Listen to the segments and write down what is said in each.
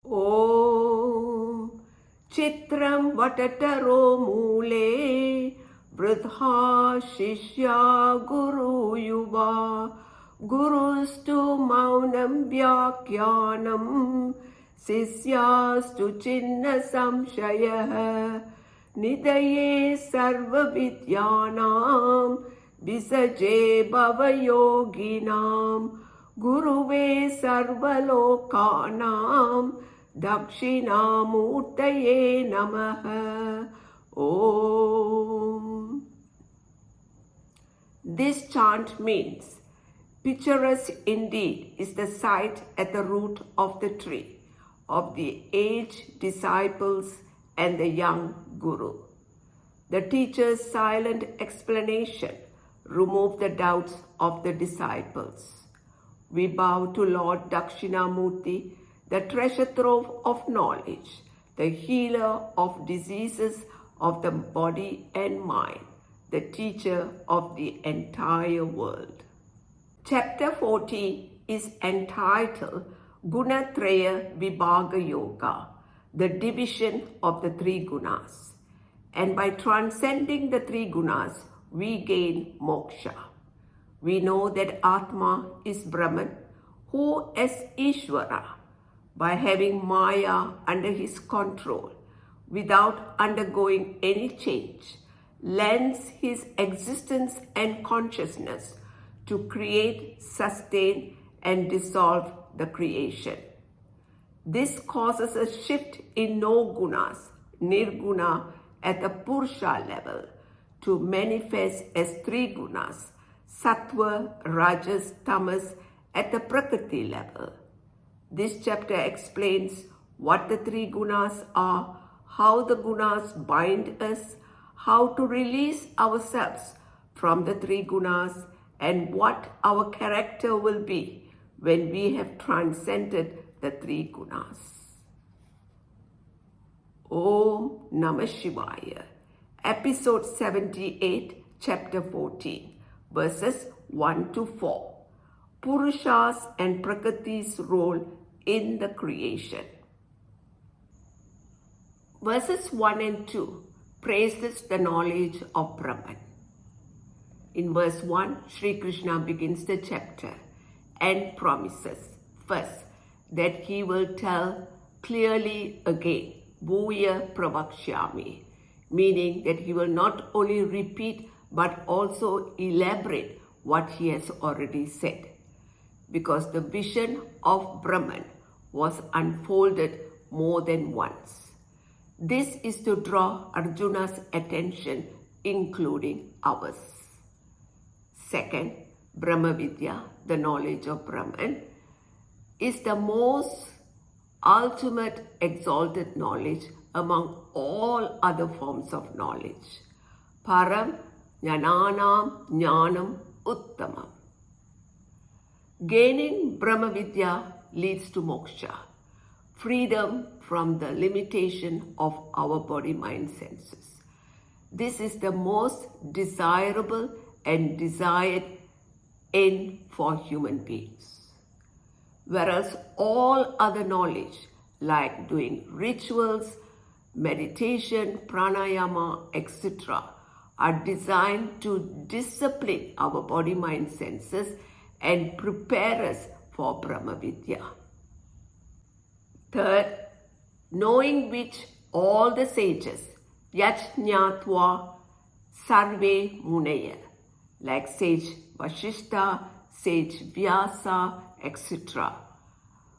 Om Chitram Vatataro Mule Vridha Shishya Guru Yuva Gurustu Maunam Vyakyanam Sisyastu Chinna Samshayah Nidaye Sarva Vidyanam Visaje Bhava Yoginam Guruve Sarvalokanam Dakshinamurtaye Namaha. Om. This chant means, picturesque indeed is the sight at the root of the tree of the aged disciples and the young Guru. The teacher's silent explanation removed the doubts of the disciples. We bow to Lord Dakshinamurti, the treasure trove of knowledge, the healer of diseases of the body and mind, the teacher of the entire world. Chapter 40 is entitled Gunatraya Vibhaga Yoga, the division of the three gunas. And by transcending the three gunas, we gain moksha. We know that Atma is Brahman, who as Ishvara, by having Maya under his control, without undergoing any change, lends his existence and consciousness to create, sustain, and dissolve the creation. This causes a shift in no gunas, nirguna, at the Purusa level to manifest as three gunas, sattva, rajas, tamas, at the Prakrti level. This chapter explains what the three gunas are, how the gunas bind us, how to release ourselves from the three gunas, and what our character will be when we have transcended the three gunas. Om Namah Shivaya. Episode 78, Chapter 14, verses 1 to 4. Purusha's and Prakrti's role in the creation. Verses 1 and 2 praises the knowledge of Brahman. In verse 1, Sri Krishna begins the chapter and promises first that he will tell clearly again, Bhuya Pravakshyami, meaning that he will not only repeat but also elaborate what he has already said, because the vision of Brahman was unfolded more than once. This is to draw Arjuna's attention, including ours. Second, Brahma Vidya, the knowledge of Brahman, is the most ultimate exalted knowledge among all other forms of knowledge. Param Jnananam Jnanam Uttamam. Gaining Brahma Vidya leads to moksha, freedom from the limitation of our body, mind, senses. This is the most desirable and desired end for human beings. Whereas all other knowledge, like doing rituals, meditation, pranayama, etc., are designed to discipline our body, mind, senses and prepare us for Brahma Vidya. Third, knowing which all the sages, yajñātva sarve munaya, like sage Vashishta, sage Vyasa, etc.,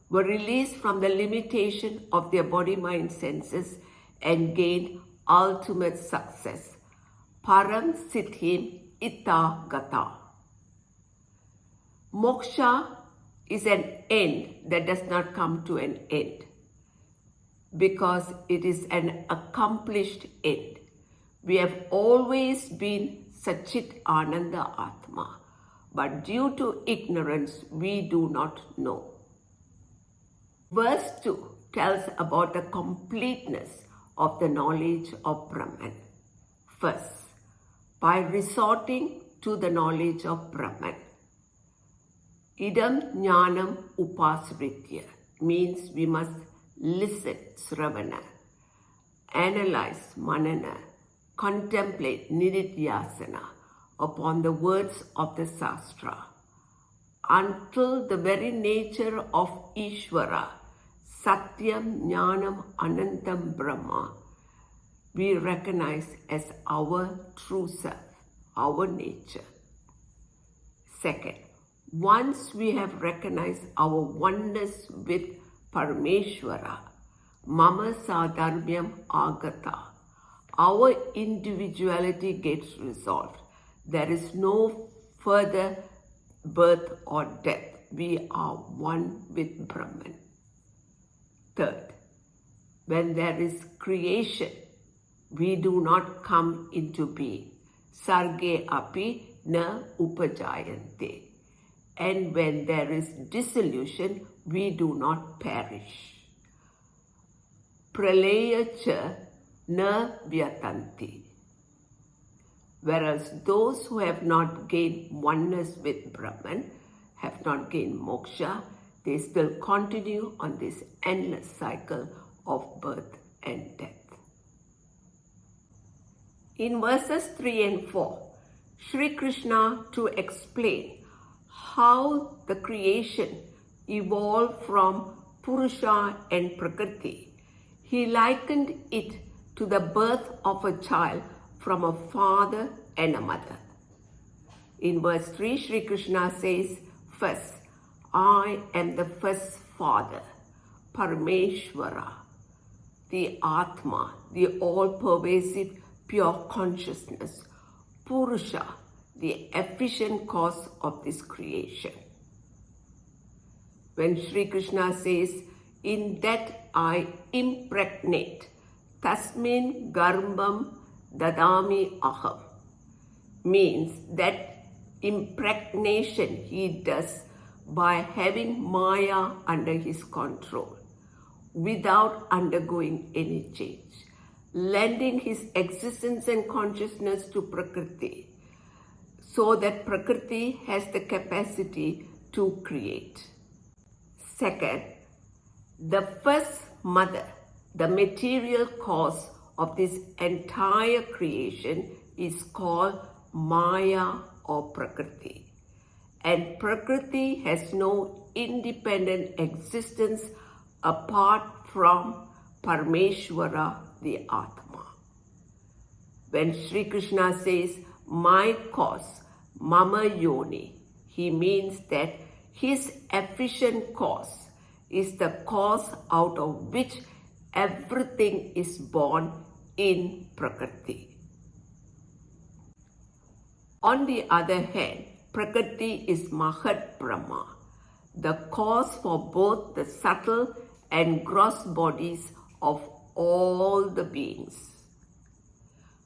were released from the limitation of their body, mind, senses and gained ultimate success. Param Siddhim Ita Gata. Moksha is an end that does not come to an end, because it is an accomplished end. We have always been Satchit Ananda Atma, but due to ignorance, we do not know. Verse 2 tells about the completeness of the knowledge of Brahman. First, by resorting to the knowledge of Brahman. Idam Jnanam Upasritya means we must listen, Sravana, analyze, Manana, contemplate, Nididhyasana, upon the words of the Sastra, until the very nature of Ishvara, Satyam, Jnanam, Anantam, Brahma, we recognize as our true self, our nature. Second, once we have recognized our oneness with Parameshwara, Mama Sadharmyam Agata, our individuality gets resolved. There is no further birth or death. We are one with Brahman. Third, when there is creation, we do not come into being. Sarge api na upajayante. And when there is dissolution, we do not perish. Pralaya cha na vyatanti. Whereas those who have not gained oneness with Brahman, have not gained moksha, they still continue on this endless cycle of birth and death. In verses 3 and 4, Sri Krishna, to explain how the creation evolved from Purusa and Prakrti, he likened it to the birth of a child from a father and a mother. In verse 3, Sri Krishna says, first, I am the first father, Parameshwara, the Atma, the all-pervasive pure consciousness, Purusa, the efficient cause of this creation. When Sri Krishna says, in that I impregnate, tasmin garbham dadami aham, means that impregnation he does by having Maya under his control, without undergoing any change, lending his existence and consciousness to Prakrti, so that Prakrti has the capacity to create. Second, the first mother, the material cause of this entire creation, is called Maya or Prakrti. And Prakrti has no independent existence apart from Parameshwara, the Atma. When Sri Krishna says, my cause, Mama Yoni, he means that his efficient cause is the cause out of which everything is born in Prakrti. On the other hand, Prakrti is Mahat Brahma, the cause for both the subtle and gross bodies of all the beings.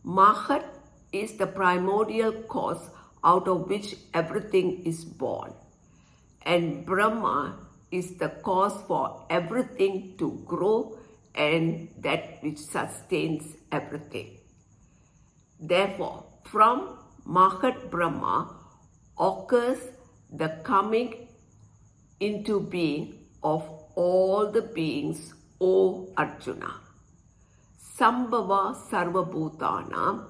Mahat is the primordial cause out of which everything is born, and Brahma is the cause for everything to grow and that which sustains everything. Therefore, from Mahat Brahma occurs the coming into being of all the beings, O Arjuna. Sambhava sarvabhutanam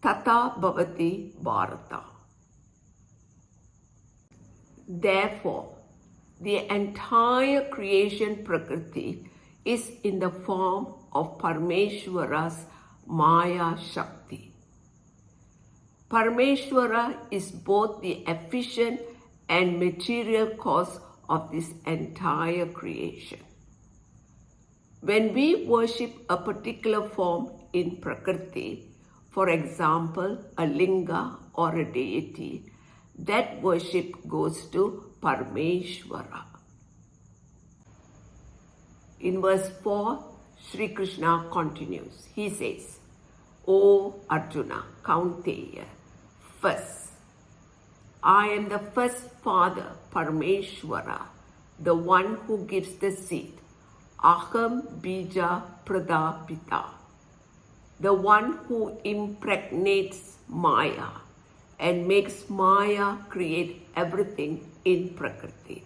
tata bhavati bharata. Therefore, the entire creation Prakrti is in the form of Parameshwara's Maya Shakti. Parameshwara is both the efficient and material cause of this entire creation. When we worship a particular form in Prakrti, for example, a linga or a deity, that worship goes to Parameshwara. In verse 4, Sri Krishna continues. He says, O Arjuna, Kaunteya, first, I am the first father, Parameshwara, the one who gives the seed, Aham Bija Pradapita, the one who impregnates Maya and makes Maya create everything in Prakrti.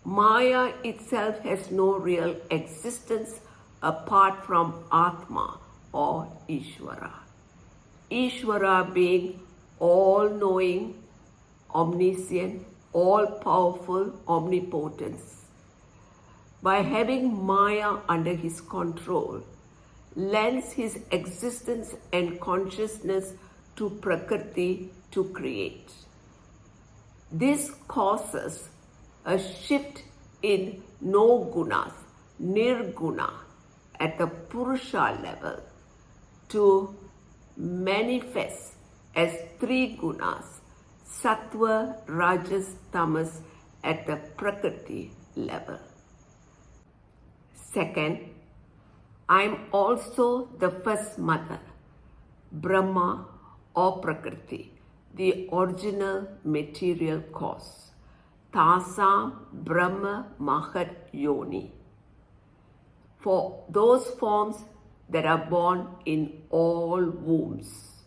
Maya itself has no real existence apart from Atma or Ishvara. Ishvara being all-knowing, omniscient, all-powerful, omnipotence. By having Maya under his control, lends his existence and consciousness to Prakrti to create. This causes a shift in no gunas, nirguna, at the Purusa level to manifest as three gunas, sattva, rajas, tamas, at the Prakrti level. Second, I am also the first mother, Brahma or Prakrti, the original material cause. Tasam Brahma Mahat Yoni. For those forms that are born in all wombs.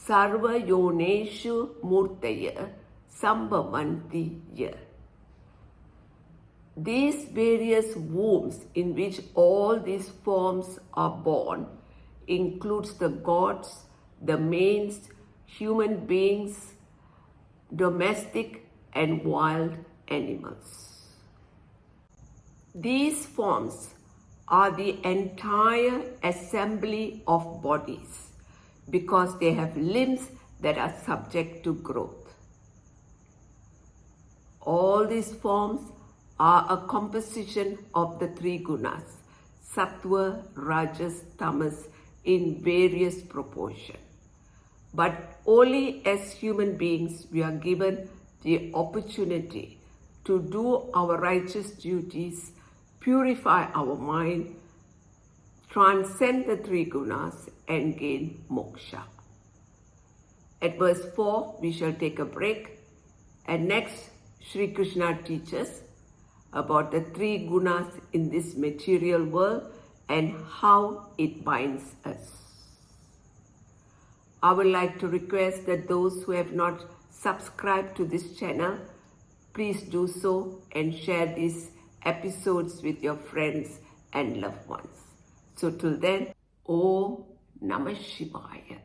Sarva Yoneshu Murtaya Sambhavanti Ya. These various wombs in which all these forms are born includes the gods, the mains, human beings, domestic and wild animals. These forms are the entire assembly of bodies because they have limbs that are subject to growth. All these forms are a composition of the three gunas, sattva, rajas, tamas, in various proportion. But only as human beings we are given the opportunity to do our righteous duties, purify our mind, transcend the three gunas and gain moksha. At verse 4, we shall take a break, and next Sri Krishna teaches about the three gunas in this material world and how it binds us. I would like to request that those who have not subscribed to this channel, please do so and share these episodes with your friends and loved ones. So till then, Om Namah Shivaya.